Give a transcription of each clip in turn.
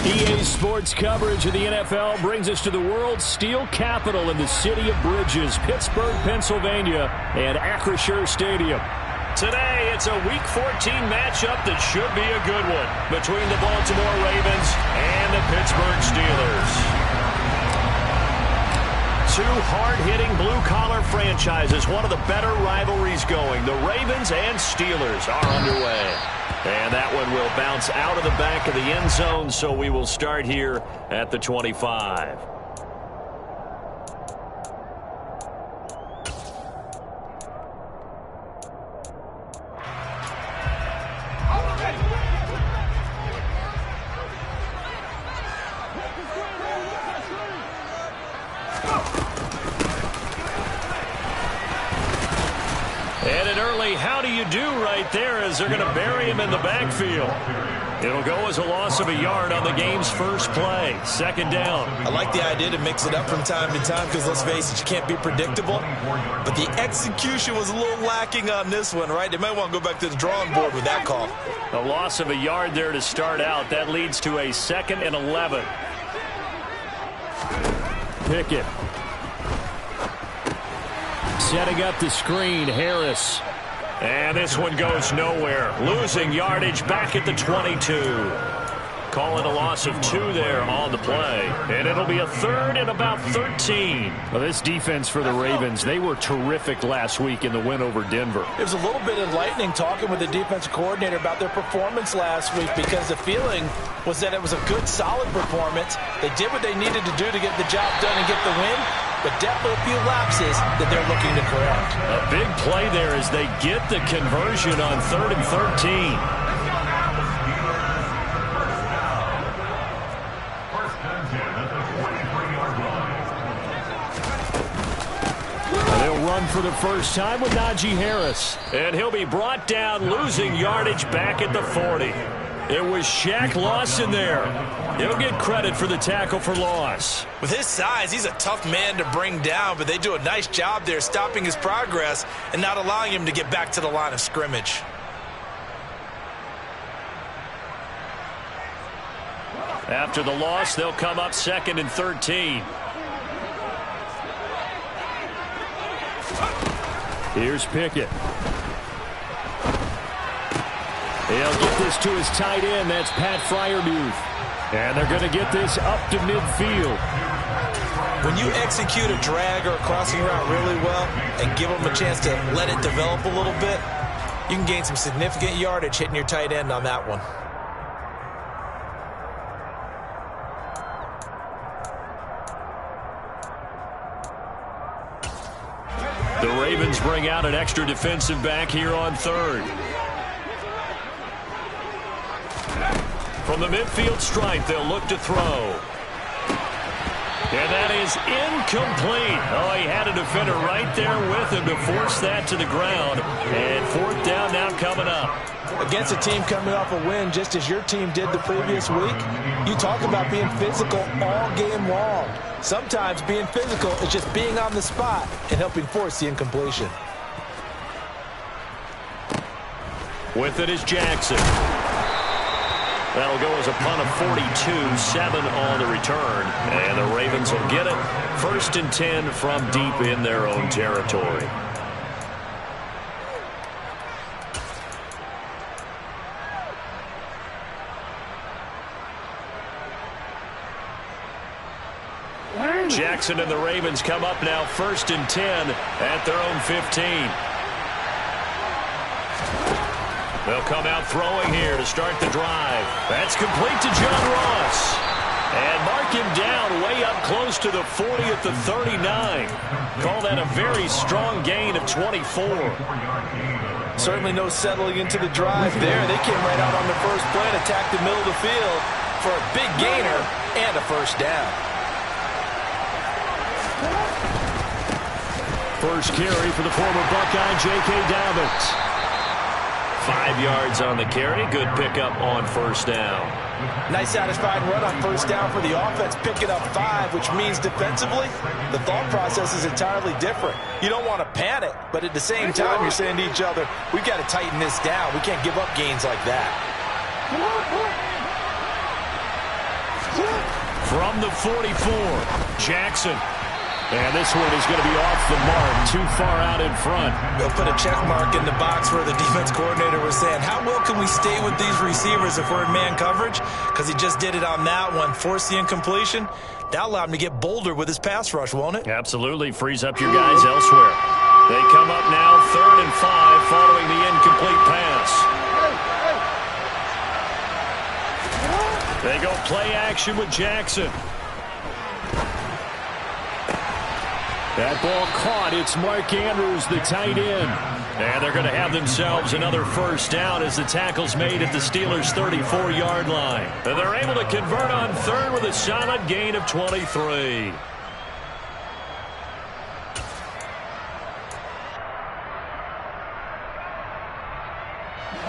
EA Sports coverage of the NFL brings us to the world's steel capital in the city of bridges, Pittsburgh, Pennsylvania, and Acrisure Stadium. Today, it's a Week 14 matchup that should be a good one between the Baltimore Ravens and the Pittsburgh Steelers. Two hard-hitting blue-collar franchises, one of the better rivalries going. The Ravens and Steelers are underway. And that one will bounce out of the back of the end zone, so we will start here at the 25. And an early how do you do right there as they're going to bury him in the backfield. It'll go as a loss of a yard on the game's first play. Second down. I like the idea to mix it up from time to time because, let's face it, you can't be predictable. But the execution was a little lacking on this one, right? They might want to go back to the drawing board with that call. A loss of a yard there to start out. That leads to a 2nd and 11. Pickett. Setting up the screen, Harris. And this one goes nowhere. Losing yardage back at the 22. Calling a loss of 2 there on the play. And it'll be a 3rd and about 13. Well, this defense for the Ravens, they were terrific last week in the win over Denver. It was a little bit enlightening talking with the defensive coordinator about their performance last week because the feeling was that it was a good, solid performance. They did what they needed to do to get the job done and get the win. But definitely a few lapses that they're looking to correct. A big play there as they get the conversion on 3rd and 13. They'll run for the first time with Najee Harris. And he'll be brought down, losing yardage back at the 40. It was Shaq Lawson there. He'll get credit for the tackle for loss. With his size, he's a tough man to bring down, but they do a nice job there stopping his progress and not allowing him to get back to the line of scrimmage. After the loss, they'll come up 2nd and 13. Here's Pickett. He'll get this to his tight end. That's Pat Freiermuth. And they're going to get this up to midfield. When you execute a drag or a crossing route really well and give them a chance to let it develop a little bit, you can gain some significant yardage hitting your tight end on that one. The Ravens bring out an extra defensive back here on 3rd. From the midfield stripe, they'll look to throw. And that is incomplete. Oh, he had a defender right there with him to force that to the ground. And 4th down now coming up. Against a team coming off a win just as your team did the previous week, you talk about being physical all game long. Sometimes being physical is just being on the spot and helping force the incompletion. With it is Jackson. That'll go as a punt of 42, 7 on the return. And the Ravens will get it. 1st and 10 from deep in their own territory. Jackson and the Ravens come up now 1st and 10 at their own 15. They'll come out throwing here to start the drive. That's complete to John Ross. And mark him down way up close to the 40 at the 39. Call that a very strong gain of 24. Certainly no settling into the drive there. They came right out on the first play and attacked the middle of the field for a big gainer and a 1st down. First carry for the former Buckeye, J.K. Dobbins. 5 yards on the carry. Good pickup on 1st down. Nice satisfying run on 1st down for the offense, picking up 5, which means defensively, the thought process is entirely different. You don't want to panic, but at the same time, you're saying to each other, we've got to tighten this down. We can't give up gains like that. From the 44, Jackson. And this one is going to be off the mark, too far out in front. They'll put a check mark in the box where the defense coordinator was saying, how well can we stay with these receivers if we're in man coverage? Because he just did it on that one, forced the incompletion. That'll allow him to get bolder with his pass rush, won't it? Absolutely. Frees up your guys elsewhere. They come up now 3rd and 5 following the incomplete pass. They go play action with Jackson. That ball caught. It's Mark Andrews, the tight end. And they're going to have themselves another first down as the tackle's made at the Steelers' 34-yard line. And they're able to convert on 3rd with a solid gain of 23.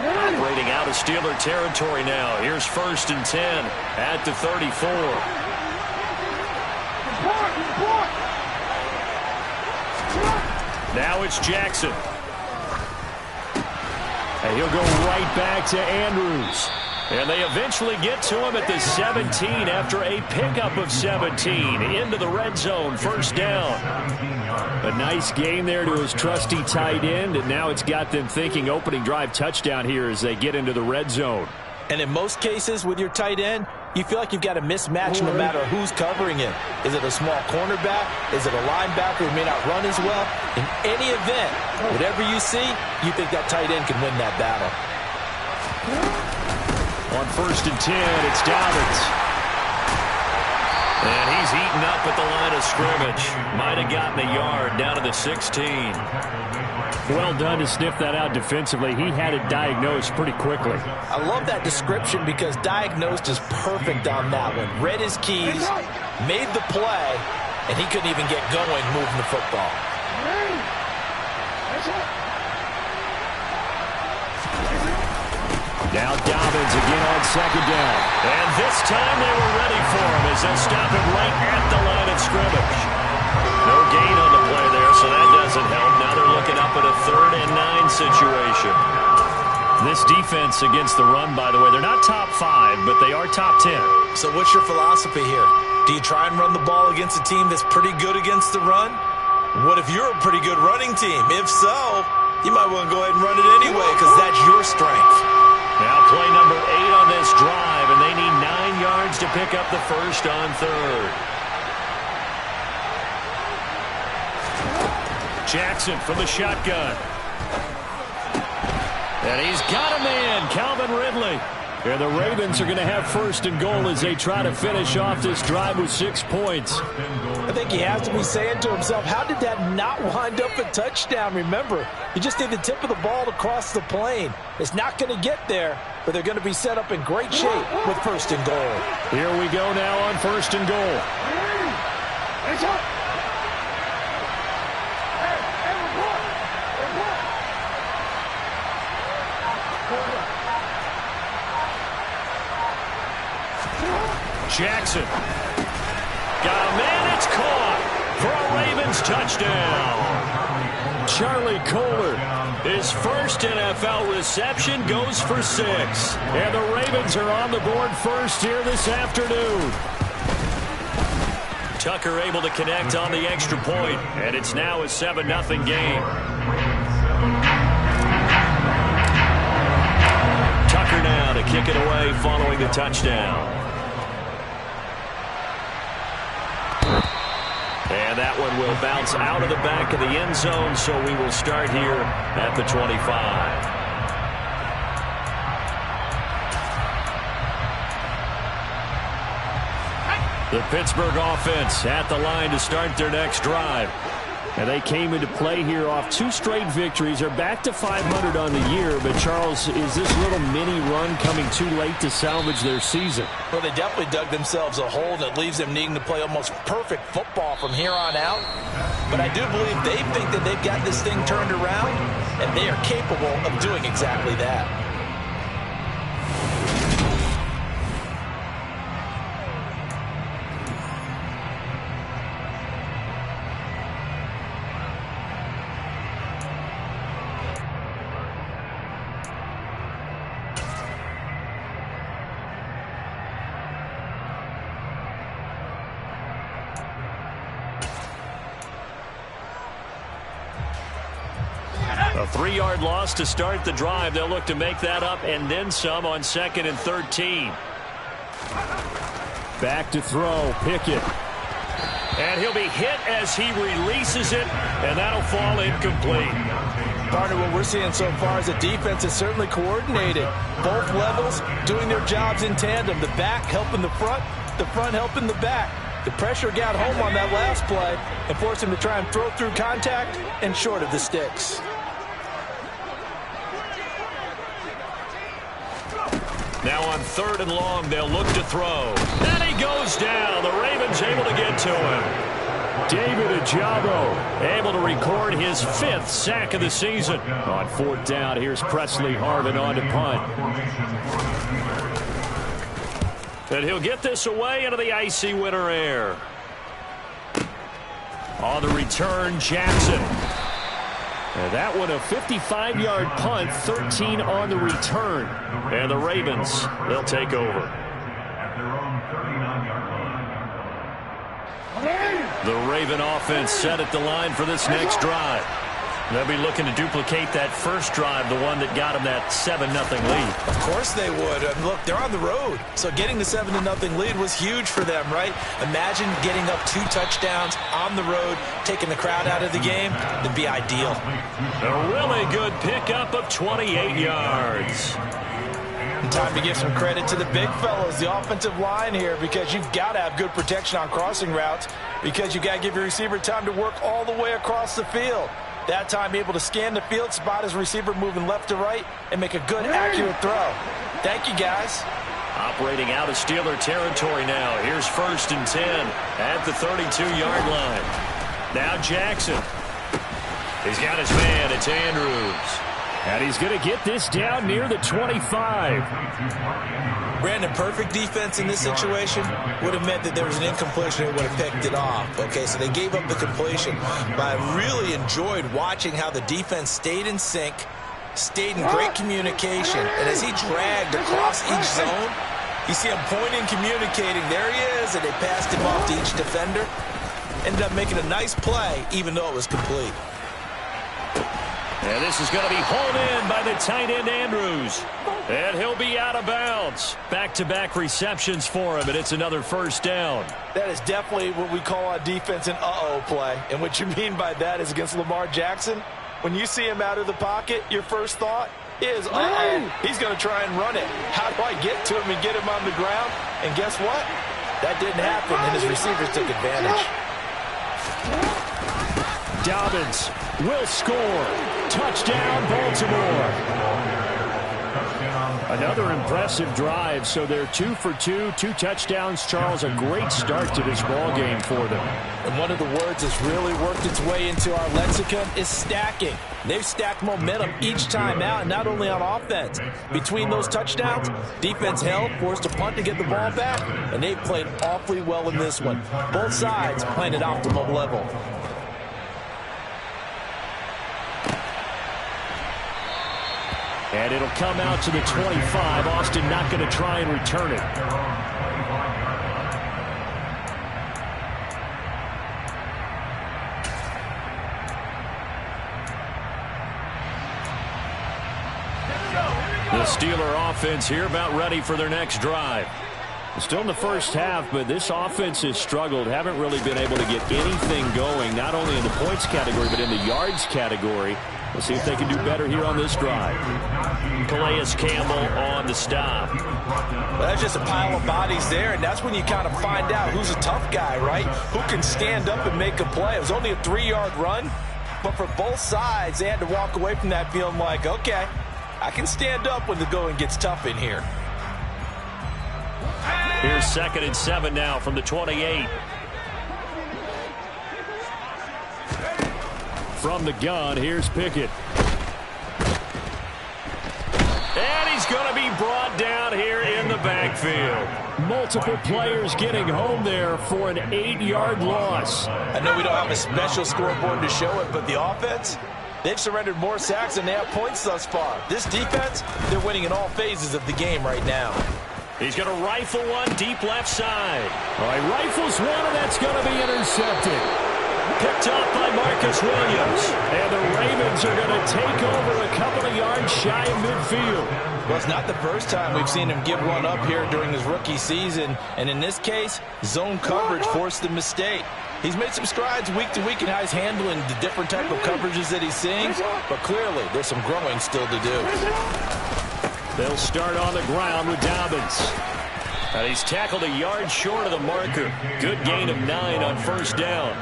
Operating out of Steeler territory now. Here's 1st and 10 at the 34. Now it's Jackson. And he'll go right back to Andrews. And they eventually get to him at the 17 after a pickup of 17 into the red zone. First down. A nice game there to his trusty tight end, and now it's got them thinking opening drive touchdown here as they get into the red zone. And in most cases with your tight end, you feel like you've got a mismatch no matter who's covering him. Is it a small cornerback? Is it a linebacker who may not run as well? In any event, whatever you see, you think that tight end can win that battle. On 1st and 10, it's Dobbins. And he's eaten up at the line of scrimmage. Might have gotten a yard down to the 16. Well done to sniff that out defensively. He had it diagnosed pretty quickly. I love that description because diagnosed is perfect on that one. Read his keys, made the play, and he couldn't even get going moving the football. Now Dobbins again on 2nd down. And this time they were ready for him as they'll stop him right at the line of scrimmage. No gain on the play there, so that doesn't help. Now they're looking up at a 3rd and 9 situation. This defense against the run, by the way, they're not top 5, but they are top 10. So what's your philosophy here? Do you try and run the ball against a team that's pretty good against the run? What if you're a pretty good running team? If so, you might want to go ahead and run it anyway because that's your strength. Now play number 8 on this drive, and they need 9 yards to pick up the first on 3rd. Jackson from the shotgun. And he's got a man, Calvin Ridley. And the Ravens are going to have 1st and goal as they try to finish off this drive with 6 points. I think he has to be saying to himself, how did that not wind up a touchdown? Remember, you just need the tip of the ball to cross the plane. It's not going to get there, but they're going to be set up in great shape with 1st and goal. Here we go now on 1st and goal. Jackson. Got a man, it's caught for a Ravens touchdown. Charlie Kohler, his first NFL reception, goes for 6. And the Ravens are on the board first here this afternoon. Tucker able to connect on the extra point, and it's now a 7-0 game. Tucker now to kick it away following the touchdown. And that one will bounce out of the back of the end zone, so we will start here at the 25. The Pittsburgh offense at the line to start their next drive. And they came into play here off 2 straight victories. They're back to 500 on the year. But, Charles, is this little mini run coming too late to salvage their season? Well, they definitely dug themselves a hole that leaves them needing to play almost perfect football from here on out. But I do believe they think that they've got this thing turned around, and they are capable of doing exactly that. 3-yard loss to start the drive. They'll look to make that up and then some on 2nd and 13. Back to throw, Pickett. And he'll be hit as he releases it, and that'll fall incomplete. Partner, what we're seeing so far is the defense is certainly coordinated. Both levels doing their jobs in tandem. The back helping the front helping the back. The pressure got home on that last play and forced him to try and throw through contact and short of the sticks. Now on 3rd and long, they'll look to throw. And he goes down. The Ravens able to get to him. David Ajabo able to record his 5th sack of the season. On 4th down, here's Presley Harvin on to punt. And he'll get this away into the icy winter air. On the return, Jackson. And that one a 55-yard punt, 13 on the return. And the Ravens, they'll take over. The Raven offense set at the line for this next drive. They'll be looking to duplicate that first drive, the one that got them that 7-0 lead. Of course they would. Look, they're on the road, so getting the 7-0 lead was huge for them, right? Imagine getting up 2 touchdowns on the road, taking the crowd out of the game. That'd be ideal. A really good pickup of 28 yards. Time to give some credit to the big fellows, the offensive line here, because you've got to have good protection on crossing routes, because you've got to give your receiver time to work all the way across the field. That time able to scan the field, spot his receiver moving left to right, and make a good, accurate throw. Thank you, guys. Operating out of Steeler territory now. Here's 1st and 10 at the 32-yard line. Now Jackson. He's got his man. It's Andrews. And he's going to get this down near the 25. Brandon, perfect defense in this situation would have meant that there was an incompletion and would have picked it off. Okay, so they gave up the completion. But I really enjoyed watching how the defense stayed in sync, stayed in great communication. And as he dragged across each zone, you see him pointing, communicating. There he is, and they passed him off to each defender. Ended up making a nice play, even though it was complete. And this is going to be hauled in by the tight end, Andrews. And he'll be out of bounds. Back-to-back receptions for him, and it's another 1st down. That is definitely what we call a defense an uh-oh play. And what you mean by that is against Lamar Jackson, when you see him out of the pocket, your first thought is, uh-oh, he's going to try and run it. How do I get to him and get him on the ground? And guess what? That didn't happen, and his receivers took advantage. Dobbins will score. Touchdown, Baltimore. Another impressive drive, so they're 2 for 2, 2 touchdowns. Charles, a great start to this ball game for them. And one of the words that's really worked its way into our lexicon is stacking. They've stacked momentum each time out, and not only on offense. Between those touchdowns, defense held, forced a punt to get the ball back, and they've played awfully well in this one. Both sides playing at optimum level. And it'll come out to the 25. Austin not going to try and return it. The Steeler offense here about ready for their next drive. Still in the first half, but this offense has struggled. Haven't really been able to get anything going, not only in the points category, but in the yards category. We'll see if they can do better here on this drive. Calais Campbell on the stop. Well, that's just a pile of bodies there, and that's when you kind of find out who's a tough guy, right? Who can stand up and make a play. It was only a 3-yard run, but for both sides, they had to walk away from that feeling like, okay, I can stand up when the going gets tough in here. Here's 2nd and 7 now from the 28. From the gun, here's Pickett. And he's going to be brought down here in the backfield. Multiple players getting home there for an 8-yard loss. I know we don't have a special scoreboard to show it, but the offense, they've surrendered more sacks than they have points thus far. This defense, they're winning in all phases of the game right now. He's going to rifle one deep left side. All right, rifles one, and that's going to be intercepted. picked off by Marcus Williams. And the Ravens are going to take over a couple of yards shy of midfield. Well, it's not the first time we've seen him give one up here during his rookie season. And in this case, zone coverage forced the mistake. He's made some strides week to week in how he's handling the different type of coverages that he's seeing. But clearly, there's some growing still to do. They'll start on the ground with Dobbins. And he's tackled a yard short of the marker. Good gain of 9 on first down.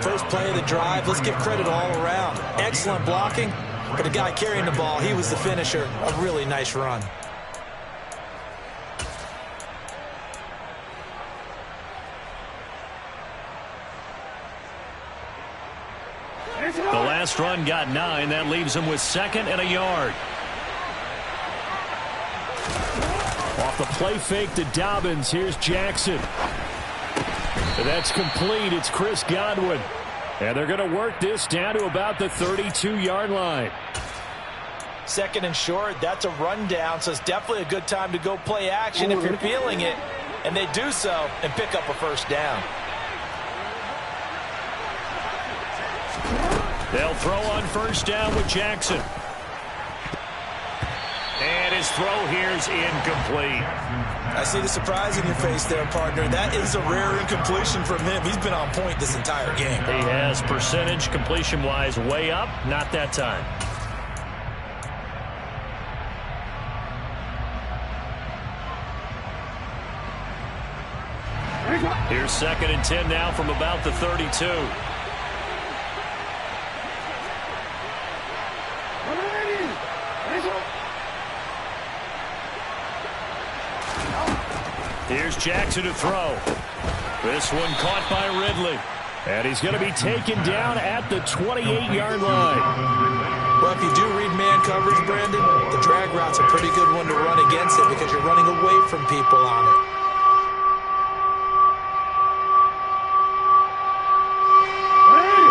First play of the drive, let's give credit all around. Excellent blocking, but the guy carrying the ball, he was the finisher. A really nice run. The last run got 9. That leaves him with 2nd and a yard. Off the play fake to Dobbins. Here's Jackson. That's complete. It's Chris Godwin. And they're going to work this down to about the 32-yard line. 2nd and short, that's a rundown, so it's definitely a good time to go play action if you're feeling it. And they do so and pick up a first down. They'll throw on first down with Jackson. And his throw here's incomplete. I see the surprise in your face there, partner. That is a rare incompletion from him. He's been on point this entire game. He has percentage completion-wise way up. Not that time. Here's 2nd and 10 now from about the 32. Here's Jackson to throw. This one caught by Ridley. And he's going to be taken down at the 28-yard line. Well, if you do read man coverage, Brandon, the drag route's a pretty good one to run against it because you're running away from people on it.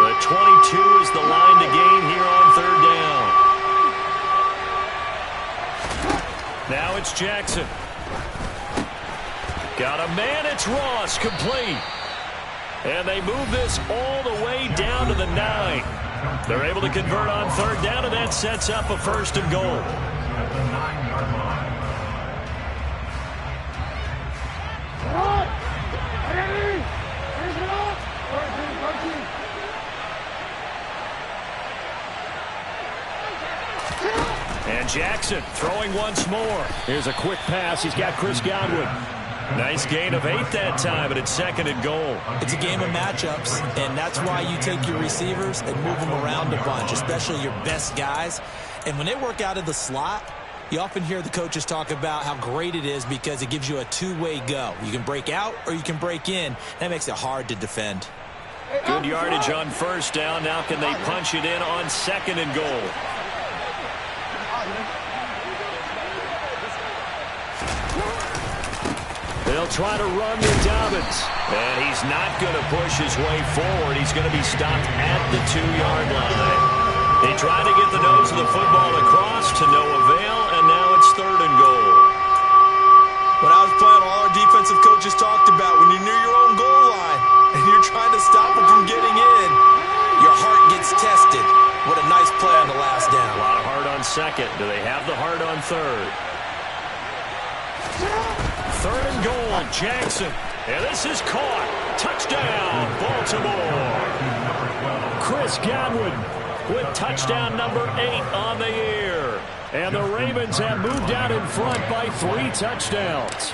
The 22 is the line to gain here on 3rd down. Now it's Jackson. Got a man, it's Ross, complete. And they move this all the way down to the 9. They're able to convert on 3rd down, and that sets up a 1st and goal. And Jackson throwing once more. Here's a quick pass. He's got Chris Godwin. Nice gain of 8 that time, but it's 2nd and goal. It's a game of matchups, and that's why you take your receivers and move them around a bunch, especially your best guys. And when they work out of the slot, you often hear the coaches talk about how great it is because it gives you a two-way go. You can break out or you can break in. That makes it hard to defend. Good yardage on first down. Now can they punch it in on 2nd and goal? They'll try to run with Dobbins. And he's not going to push his way forward. He's going to be stopped at the 2-yard line. They tried to get the nose of the football across to no avail, and now it's 3rd and goal. When I was playing, all our defensive coaches talked about when you're near your own goal line and you're trying to stop them from getting in, your heart gets tested. What a nice play on the last down. A lot of heart on 2nd. Do they have the heart on 3rd? 3rd and goal, Jackson. And this is caught. Touchdown, Baltimore. Chris Godwin with touchdown number 8 on the year. And the Ravens have moved out in front by 3 touchdowns.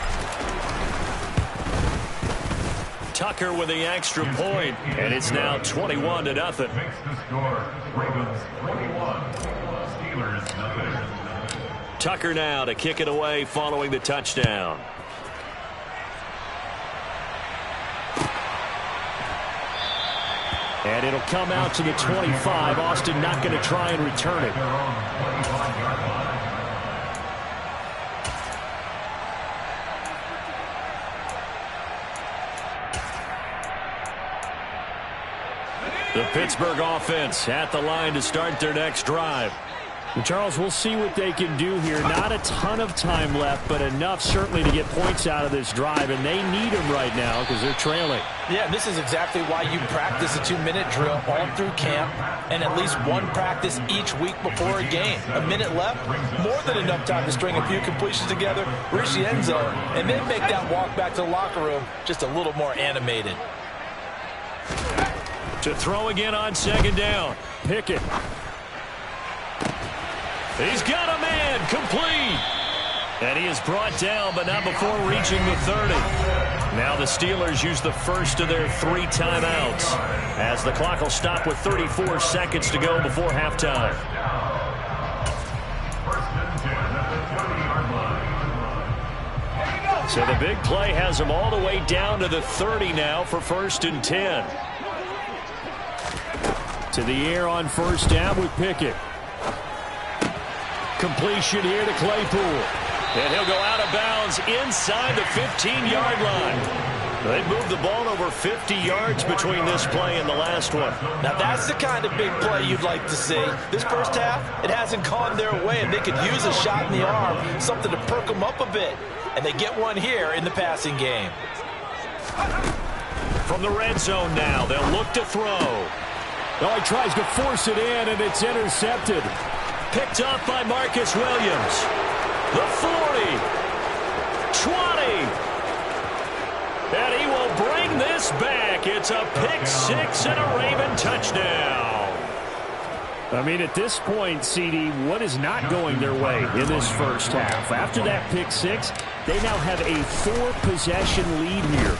Tucker with the extra point, and it's now 21-0. Tucker now to kick it away following the touchdown. And it'll come out to the 25. Austin not going to try and return it. The Pittsburgh offense at the line to start their next drive. Charles, we'll see what they can do here. Not a ton of time left, but enough certainly to get points out of this drive, and they need them right now because they're trailing. Yeah, this is exactly why you practice a 2-minute drill all through camp and at least one practice each week before a game. A minute left, more than enough time to string a few completions together, reach the end zone, and then make that walk back to the locker room just a little more animated. To throw again on second down. Pickett. He's got a man, complete. And he is brought down, but not before reaching the 30. Now the Steelers use the first of their 3 timeouts as the clock will stop with 34 seconds to go before halftime. So the big play has them all the way down to the 30 now for 1st and 10. To the air on first down with Pickett. Completion here to Claypool. And he'll go out of bounds inside the 15-yard line. They moved the ball over 50 yards between this play and the last one. Now that's the kind of big play you'd like to see. This first half, it hasn't gone their way, and they could use a shot in the arm, something to perk them up a bit. And they get one here in the passing game. From the red zone now, they'll look to throw. Oh, he tries to force it in, and it's intercepted. Picked off by Marcus Williams. The 40. 20. And he will bring this back. It's a pick 6 and a Raven touchdown. I mean, at this point, CD, what is not going their way in this first half? After that pick 6, they now have a 4-possession lead here.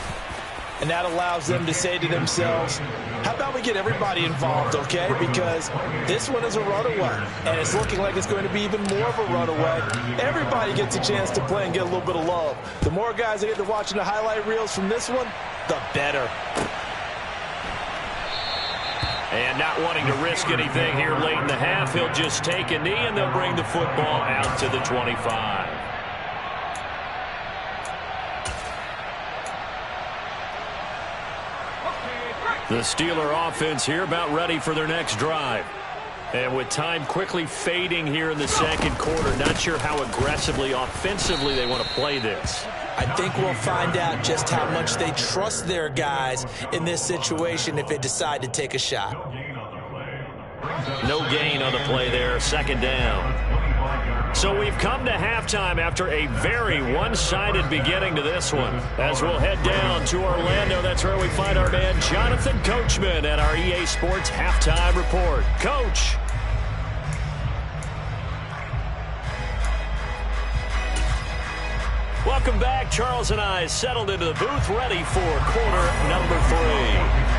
And that allows them to say to themselves, how about we get everybody involved, okay? Because this one is a runaway, and it's looking like it's going to be even more of a runaway. Everybody gets a chance to play and get a little bit of love. The more guys that get to watching the highlight reels from this one, the better. And not wanting to risk anything here late in the half, he'll just take a knee, and they'll bring the football out to the 25. The Steeler offense here about ready for their next drive. And with time quickly fading here in the second quarter, not sure how aggressively, offensively they want to play this. I think we'll find out just how much they trust their guys in this situation if they decide to take a shot. No gain on the play there, second down. So we've come to halftime after a very one-sided beginning to this one. As we'll head down to Orlando, that's where we find our man Jonathan Coachman at our EA Sports Halftime Report. Coach. Welcome back. Charles and I settled into the booth, ready for quarter number 3.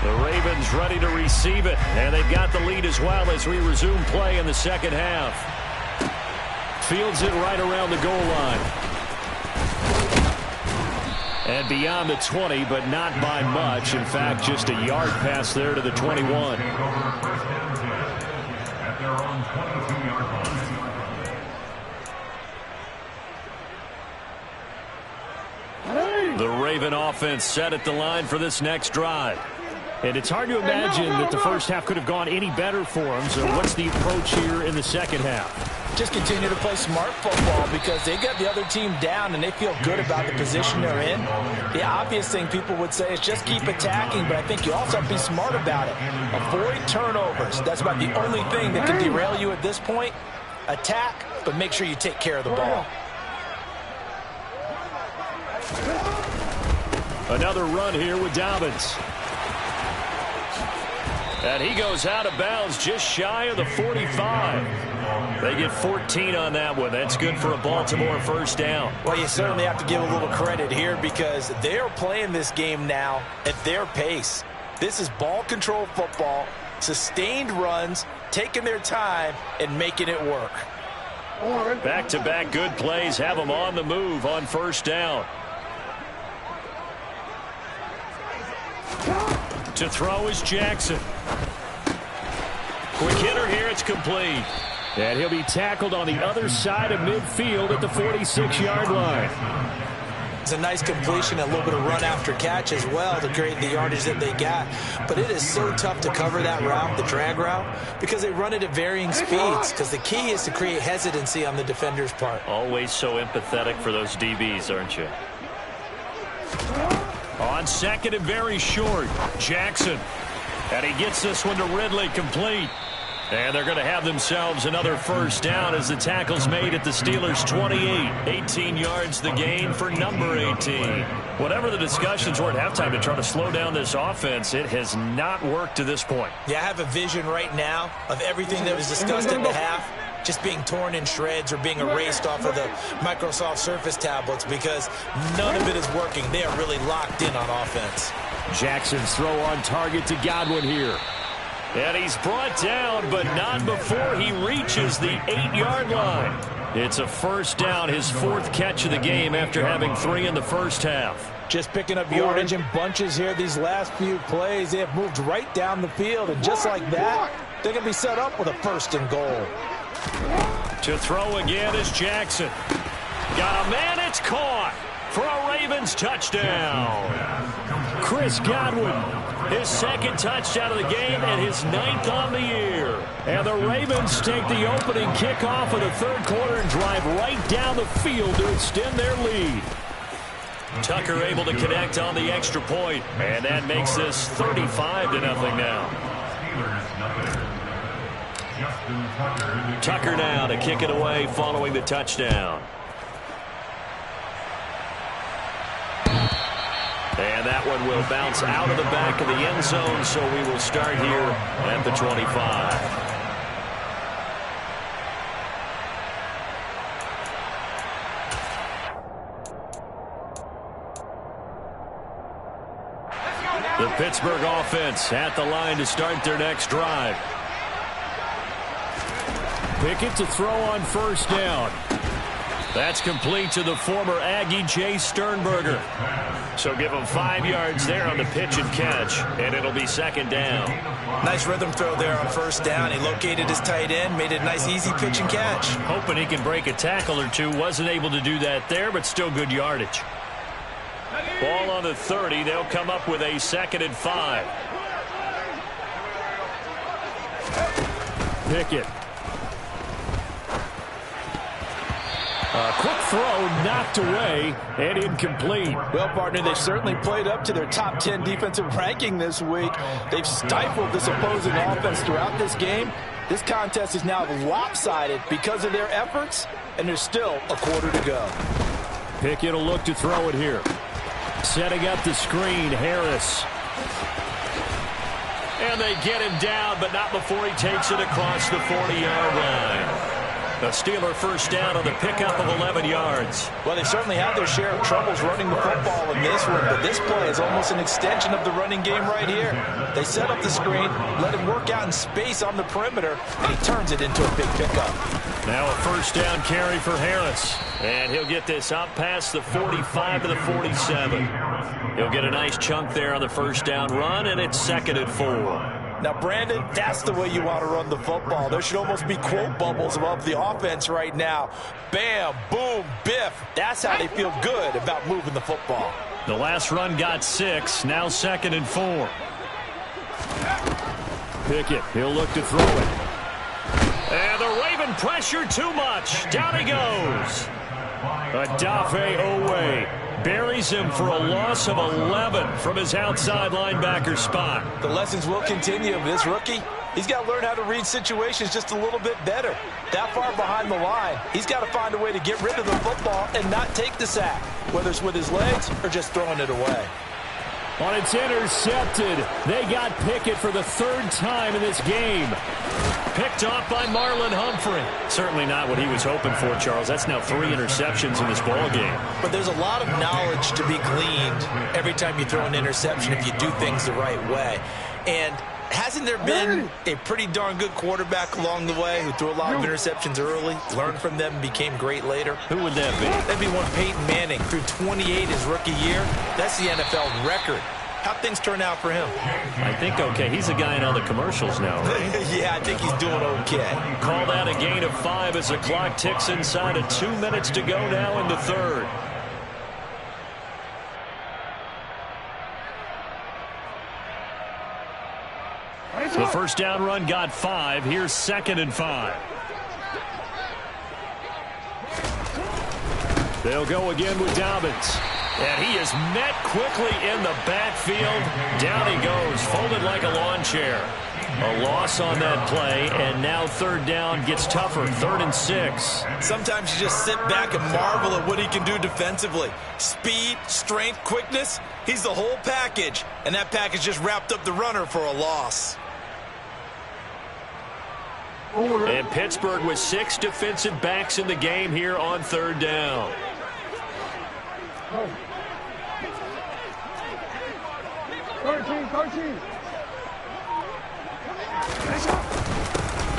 The Ravens ready to receive it, and they've got the lead as well as we resume play in the second half. Fields it right around the goal line. And beyond the 20, but not by much. In fact, just a yard pass there to the 21. The Raven offense set at the line for this next drive. And it's hard to imagine that the first half could have gone any better for them. So what's the approach here in the second half? Just continue to play smart football because they got the other team down and they feel good about the position they're in. The obvious thing people would say is just keep attacking, but I think you also have to be smart about it. Avoid turnovers. That's about the only thing that can derail you at this point. Attack, but make sure you take care of the ball. Another run here with Dobbins. And he goes out of bounds just shy of the 45. They get 14 on that one. That's good for a Baltimore first down. Well, you certainly have to give a little credit here because they're playing this game now at their pace. This is ball control football, sustained runs, taking their time, and making it work. Back-to-back good plays have them on the move on first down. To throw is Jackson. Quick hitter here, it's complete. And he'll be tackled on the other side of midfield at the 46-yard line. was a nice completion, a little bit of run after catch as well to create the yardage that they got. But it is so tough to cover that route, the drag route, because they run it at varying speeds, because the key is to create hesitancy on the defender's part. Always so empathetic for those DBs, aren't you? On second and very short, Jackson. And he gets this one to Ridley, complete. And they're going to have themselves another first down as the tackle's made at the Steelers' 28. 18 yards the gain for number 18. Whatever the discussions were at halftime to try to slow down this offense, it has not worked to this point. Yeah, I have a vision right now of everything that was discussed at the half just being torn in shreds or being erased off of the Microsoft Surface tablets because none of it is working. They are really locked in on offense. Jackson's throw on target to Godwin here. And he's brought down, but not before he reaches the 8-yard line. It's a first down, his 4th catch of the game after having 3 in the first half. Just picking up yardage in bunches here these last few plays. They have moved right down the field, and just like that, they're going to be set up with a first and goal. To throw again is Jackson. Got a man, it's caught for a Ravens touchdown. Chris Godwin, his 2nd touchdown of the game and his 9th on the year. And the Ravens take the opening kickoff of the 3rd quarter and drive right down the field to extend their lead. Tucker able to connect on the extra point, and that makes this 35-0 now. Tucker now to kick it away following the touchdown. And that one will bounce out of the back of the end zone, so we will start here at the 25. The Pittsburgh offense at the line to start their next drive. Pickett to throw on first down. That's complete to the former Aggie Jay Sternberger. So give him 5 yards there on the pitch and catch, and it'll be 2nd down. Nice rhythm throw there on first down. He located his tight end, made it a nice easy pitch and catch. Hoping he can break a tackle or two. Wasn't able to do that there, but still good yardage. Ball on the 30. They'll come up with a 2nd and 5. Pickett. A quick throw knocked away and incomplete. Well, partner, they've certainly played up to their top 10 defensive ranking this week. They've stifled this opposing offense throughout this game. This contest is now lopsided because of their efforts, and there's still a quarter to go. Pickett will look to throw it here. Setting up the screen, Harris. And they get him down, but not before he takes it across the 40-yard line. A Steeler first down on the pickup of 11 yards. Well, they certainly had their share of troubles running the football in this one, but this play is almost an extension of the running game right here. They set up the screen, let him work out in space on the perimeter, and he turns it into a big pickup. Now a first down carry for Harris. And he'll get this up past the 45 to the 47. He'll get a nice chunk there on the first down run, and it's 2nd and 4. Now, Brandon, that's the way you want to run the football. There should almost be quote bubbles above the offense right now. Bam, boom, biff. That's how they feel good about moving the football. The last run got 6. Now 2nd and 4. Pickett, he'll look to throw it. And the Raven pressure too much. Down he goes. Adafe Owe buries him for a loss of 11 from his outside linebacker spot. The lessons will continue. This rookie, he's got to learn how to read situations just a little bit better. That far behind the line, he's got to find a way to get rid of the football and not take the sack, whether it's with his legs or just throwing it away. On it's intercepted. They got Pickett for the 3rd time in this game. Picked off by Marlon Humphrey. Certainly not what he was hoping for, Charles. That's now 3 interceptions in this ball game. But there's a lot of knowledge to be gleaned every time you throw an interception if you do things the right way. And hasn't there been a pretty darn good quarterback along the way who threw a lot of interceptions early, learned from them, and became great later? Who would that be? That'd be one Peyton Manning. Threw 28 his rookie year. That's the NFL record. How'd things turn out for him? I think okay. He's a guy in all the commercials now, right? Yeah, I think he's doing okay. Call that a gain of 5 as the clock ticks inside of 2 minutes to go now in the 3rd. The first down run got 5. Here's 2nd and 5. They'll go again with Dobbins. And he is met quickly in the backfield. Down he goes, folded like a lawn chair. A loss on that play, and now 3rd down gets tougher. 3rd and 6. Sometimes you just sit back and marvel at what he can do defensively. Speed, strength, quickness. He's the whole package. And that package just wrapped up the runner for a loss. And Pittsburgh with 6 defensive backs in the game here on 3rd down.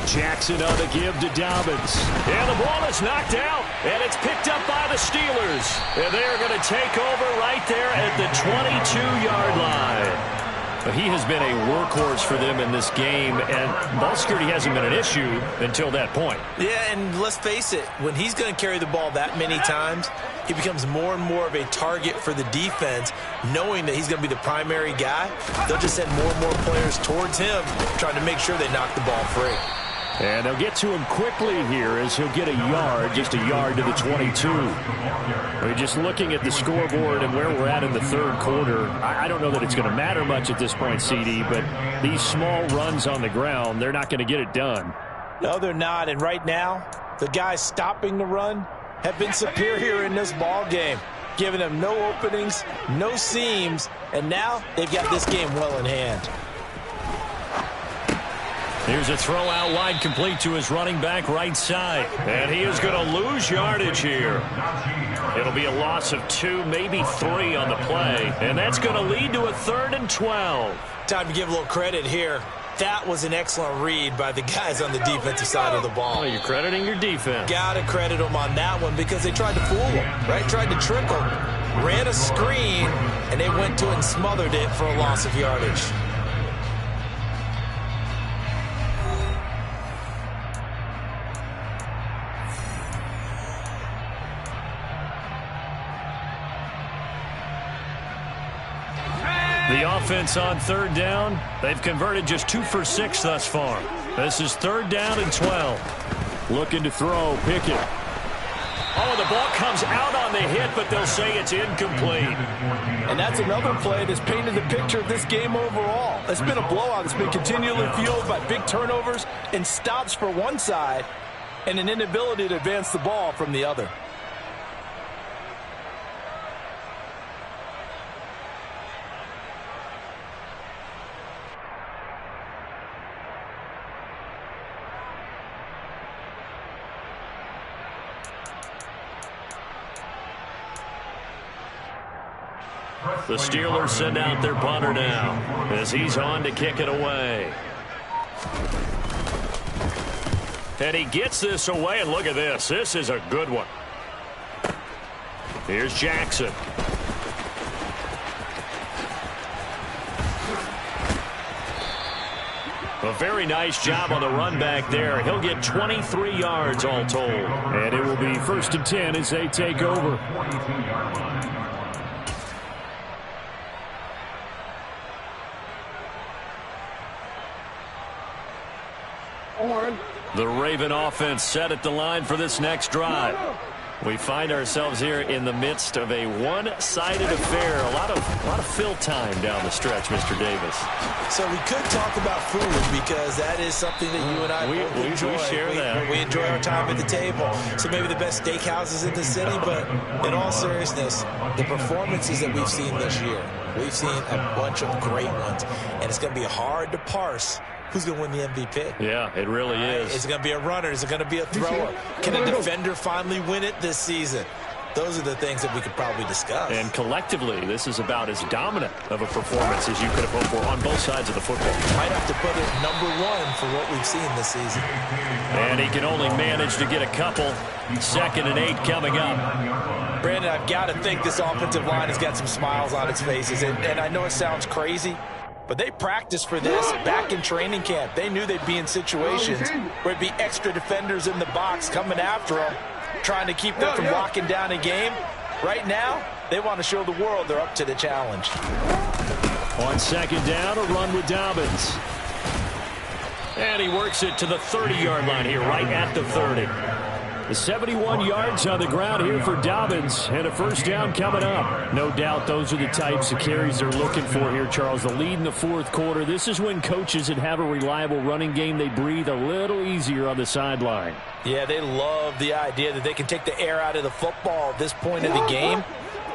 Jackson on the give to Dobbins. And the ball is knocked out, and it's picked up by the Steelers. And they're going to take over right there at the 22-yard line. He has been a workhorse for them in this game, and ball security hasn't been an issue until that point. Yeah, and let's face it, when he's going to carry the ball that many times, he becomes more and more of a target for the defense, knowing that he's going to be the primary guy. They'll just send more and more players towards him, trying to make sure they knock the ball free. And they'll get to him quickly here as he'll get a yard, just a yard to the 22. We're just looking at the scoreboard and where we're at in the 3rd quarter. I don't know that it's going to matter much at this point, CD, but these small runs on the ground, they're not going to get it done. No, they're not. And right now, the guys stopping the run have been superior in this ball game, giving them no openings, no seams, and now they've got this game well in hand. Here's a throw out wide, complete to his running back right side. And he is going to lose yardage here. It'll be a loss of 2, maybe 3 on the play. And that's going to lead to a 3rd and 12. Time to give a little credit here. That was an excellent read by the guys on the defensive side of the ball. Oh, you're crediting your defense. Got to credit them on that one because they tried to fool him, right? Tried to trick him. Ran a screen, and they went to it and smothered it for a loss of yardage. The offense on 3rd down, they've converted just 2 for 6 thus far. This is 3rd down and 12. Looking to throw, Pickett. Oh, the ball comes out on the hit, but they'll say it's incomplete. And that's another play that's painted the picture of this game overall. It's been a blowout. It's been continually fueled by big turnovers and stops for one side and an inability to advance the ball from the other. The Steelers send out their punter now as he's on to kick it away. And he gets this away, and look at this. This is a good one. Here's Jackson. A very nice job on the run back there. He'll get 23 yards all told. And it will be 1st and 10 as they take over. The Raven offense set at the line for this next drive. We find ourselves here in the midst of a one-sided affair. A lot of fill time down the stretch, Mr. Davis. So we could talk about food because that is something that you and I both enjoy. We share that. We enjoy our time at the table. So maybe the best steakhouses in the city, but in all seriousness, the performances that we've seen this year, we've seen a bunch of great ones, and it's going to be hard to parse who's going to win the MVP. Yeah, it really is. Is it going to be a runner? Is it going to be a thrower? Can a defender finally win it this season? Those are the things that we could probably discuss. And collectively, this is about as dominant of a performance as you could have hoped for on both sides of the football. Might have to put it #1 for what we've seen this season. And he can only manage to get a couple. 2nd and 8 coming up. Brandon, I've got to think this offensive line has got some smiles on its faces. And I know it sounds crazy, but they practiced for this back in training camp. They knew they'd be in situations where it'd be extra defenders in the box coming after them, trying to keep them from locking down a game. Right now, they want to show the world they're up to the challenge. On 2nd down, a run with Dobbins. And he works it to the 30-yard line here, right at the 30. The 71 yards on the ground here for Dobbins, and a first down coming up. No doubt those are the types of carries they're looking for here, Charles. The lead in the fourth quarter. This is when coaches that have a reliable running game, they breathe a little easier on the sideline. Yeah, they love the idea that they can take the air out of the football at this point of the game.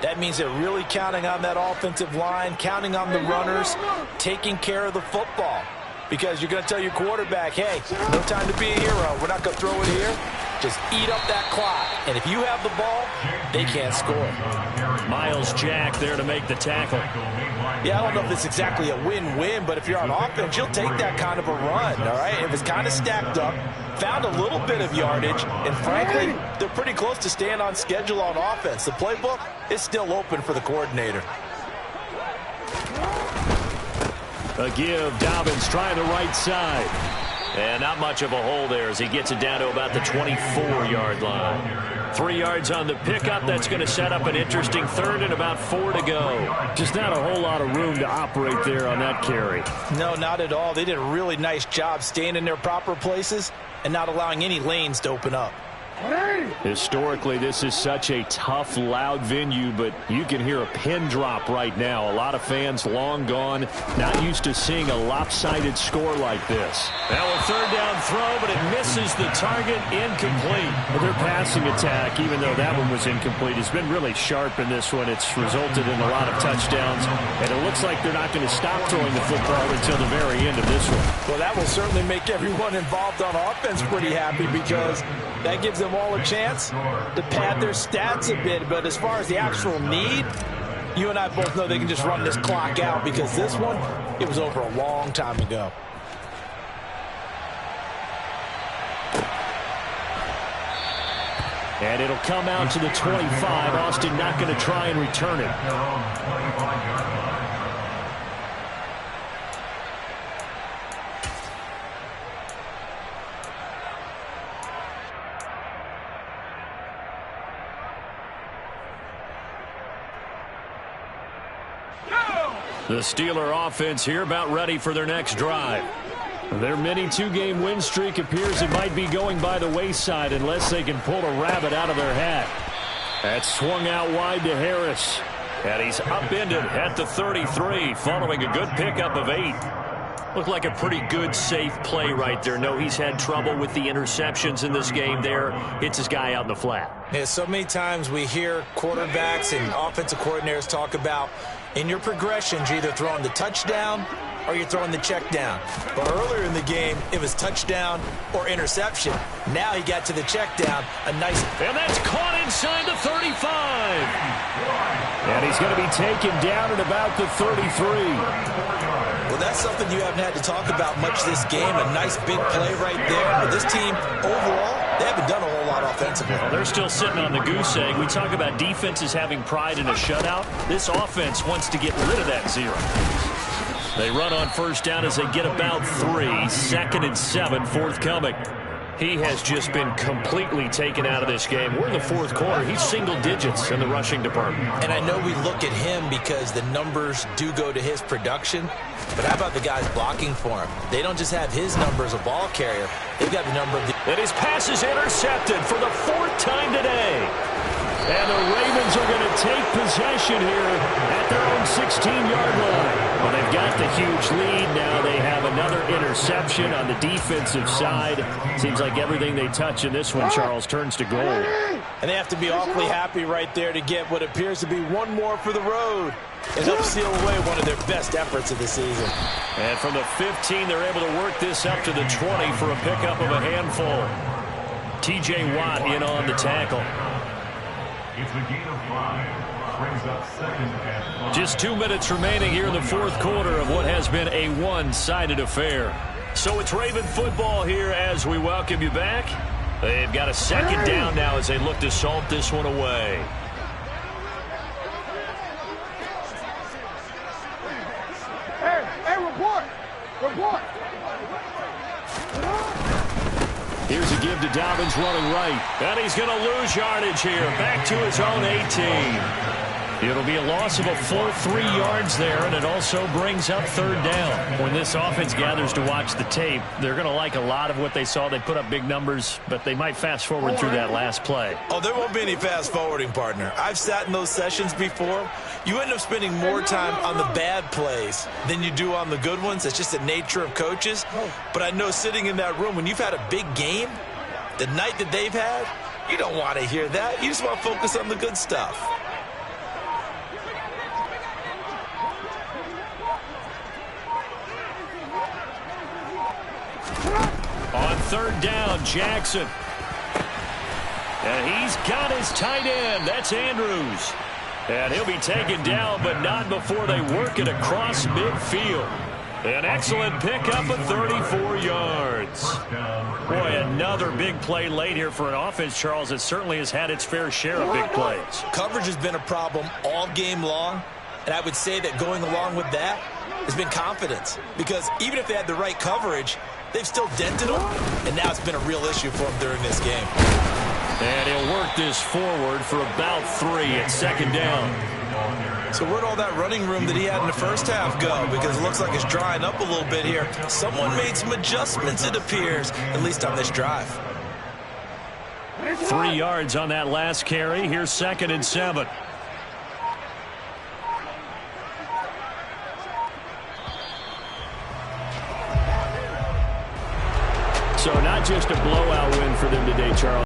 That means they're really counting on that offensive line, counting on the runners, taking care of the football. Because you're going to tell your quarterback, hey, no time to be a hero. We're not going to throw it here. Just eat up that clock. And if you have the ball, they can't score. Miles Jack there to make the tackle. Yeah, I don't know if it's exactly a win-win, but if you're on offense, you'll take that kind of a run, all right? If it's kind of stacked up, found a little bit of yardage, and frankly, they're pretty close to staying on schedule on offense. The playbook is still open for the coordinator. A give, Dobbins trying the right side. And not much of a hole there as he gets it down to about the 24-yard line. 3 yards on the pickup. That's going to set up an interesting third and about 4 to go. Just not a whole lot of room to operate there on that carry. No, not at all. They did a really nice job staying in their proper places and not allowing any lanes to open up. Historically, this is such a tough, loud venue, but you can hear a pin drop right now. A lot of fans long gone, not used to seeing a lopsided score like this. Now a third down throw, but it misses the target, incomplete. Well, their passing attack, even though that one was incomplete, has been really sharp in this one. It's resulted in a lot of touchdowns, and it looks like they're not going to stop throwing the football until the very end of this one. Well, that will certainly make everyone involved on offense pretty happy because that gives them all a chance to pad their stats a bit. But as far as the actual need, you and I both know they can just run this clock out because this one, it was over a long time ago. And it'll come out to the 25. Austin not going to try and return it. The Steeler offense here about ready for their next drive. Their mini two-game win streak appears it might be going by the wayside unless they can pull a rabbit out of their hat. That's swung out wide to Harris. And he's upended at the 33 following a good pickup of 8. Looked like a pretty good, safe play right there. No, he's had trouble with the interceptions in this game there. Hits his guy out in the flat. Yeah, so many times we hear quarterbacks and offensive coordinators talk about in your progressions, you're either throwing the touchdown or you're throwing the check down. But earlier in the game, it was touchdown or interception. Now he got to the check down. A nice... And that's caught inside the 35. And he's going to be taken down at about the 33. Well, that's something you haven't had to talk about much this game. A nice big play right there. But this team, overall, they haven't done a whole lot offensively. Well, they're still sitting on the goose egg. We talk about defenses having pride in a shutout. This offense wants to get rid of that 0. They run on first down as they get about 3. 2nd and 7, forthcoming. He has just been completely taken out of this game. We're in the fourth quarter. He's single digits in the rushing department. And I know we look at him because the numbers do go to his production. But how about the guys blocking for him? They don't just have his number as a ball carrier. They've got the number of the... And his pass is intercepted for the 4th time today. And the Ravens are going to take possession here at their own 16-yard line. Well, they've got the huge lead. Now they have another interception on the defensive side. Seems like everything they touch in this one, Charles, turns to gold. And they have to be awfully happy right there to get what appears to be one more for the road and help seal away one of their best efforts of the season. And from the 15, they're able to work this up to the 20 for a pickup of a handful. T.J. Watt in on the tackle. It's a gain of 5. Brings up 2nd and 5. Just 2 minutes remaining here in the fourth quarter of what has been a one-sided affair. So it's Raven football here as we welcome you back. They've got a 2nd down now as they look to salt this one away. Hey, report! Report! Here's a give to Dobbins running right. And he's going to lose yardage here. Back to his own 18. It'll be a loss of a full 3 yards there, and it also brings up third down. When this offense gathers to watch the tape, they're going to like a lot of what they saw. They put up big numbers, but they might fast forward through that last play. Oh, there won't be any fast forwarding, partner. I've sat in those sessions before. You end up spending more time on the bad plays than you do on the good ones. It's just the nature of coaches. But I know sitting in that room, when you've had a big game, the night that they've had, you don't want to hear that. You just want to focus on the good stuff. On third down, Jackson. And he's got his tight end. That's Andrews. And he'll be taken down, but not before they work it across midfield. An excellent pickup of 34 yards. Boy, another big play late here for an offense, Charles, that certainly has had its fair share of big plays. Coverage has been a problem all game long, and I would say that going along with that has been confidence. Because even if they had the right coverage, they've still dented them, and now it's been a real issue for them during this game. And he'll work this forward for about 3 at second down. So where'd all that running room that he had in the first half go? Because it looks like it's drying up a little bit here. Someone made some adjustments, it appears, at least on this drive. 3 yards on that last carry. Here's 2nd and 7. So not just a blowout win for them today, Charles.